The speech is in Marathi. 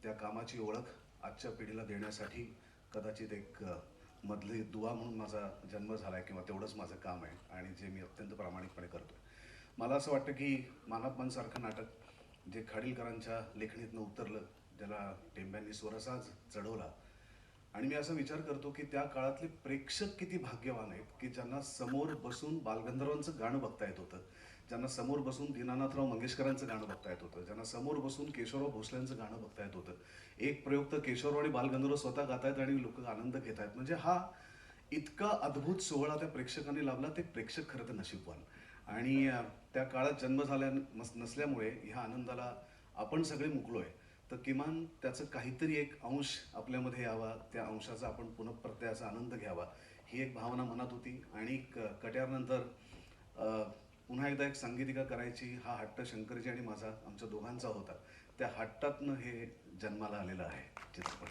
त्या कामाची ओळख आजच्या पिढीला देण्यासाठी कदाचित एक मधली दुवा म्हणून माझा जन्म झाला आहे किंवा तेवढंच माझं काम आहे आणि जे मी अत्यंत प्रामाणिकपणे करतो आहे. मला असं वाटतं की मानपमनसारखं नाटक जे खाडीलकरांच्या लेखणीतनं उतरलं, ज्याला टेंब्यांनी स्वरसाज चढवला, आणि मी असा विचार करतो की त्या काळातले प्रेक्षक किती भाग्यवान आहेत की ज्यांना समोर बसून बालगंधर्वांचं गाणं बघता येत होतं, ज्यांना समोर बसून दीनानाथराव मंगेशकरांचं गाणं बघता येत होतं, ज्यांना समोर बसून केशवराव भोसलेंचं गाणं बघता येत होतं. एक प्रयोग तर केशवराव आणि बालगंधर्व स्वतः गातायत आणि लोक आनंद घेत आहेत. म्हणजे हा इतका अद्भुत सोहळा त्या प्रेक्षकांनी लाभला. ते प्रेक्षक खरं तर नशीबवान. आणि त्या काळात जन्म झाल्या नसल्यामुळे ह्या आनंदाला आपण सगळे मुकलोय, तर किमान त्याचं काहीतरी एक अंश आपल्यामध्ये यावा, त्या अंशाचा आपण पुनःप्रत्ययाचा आनंद घ्यावा, ही एक भावना मनात होती. आणि कट्यारनंतर पुन्हा एकदा एक सांगीतिका करायची हा हट्ट शंकरजी आणि माझा, आमच्या दोघांचा होता. त्या हट्टातनं हे जन्माला आलेलं आहे चित्रपट.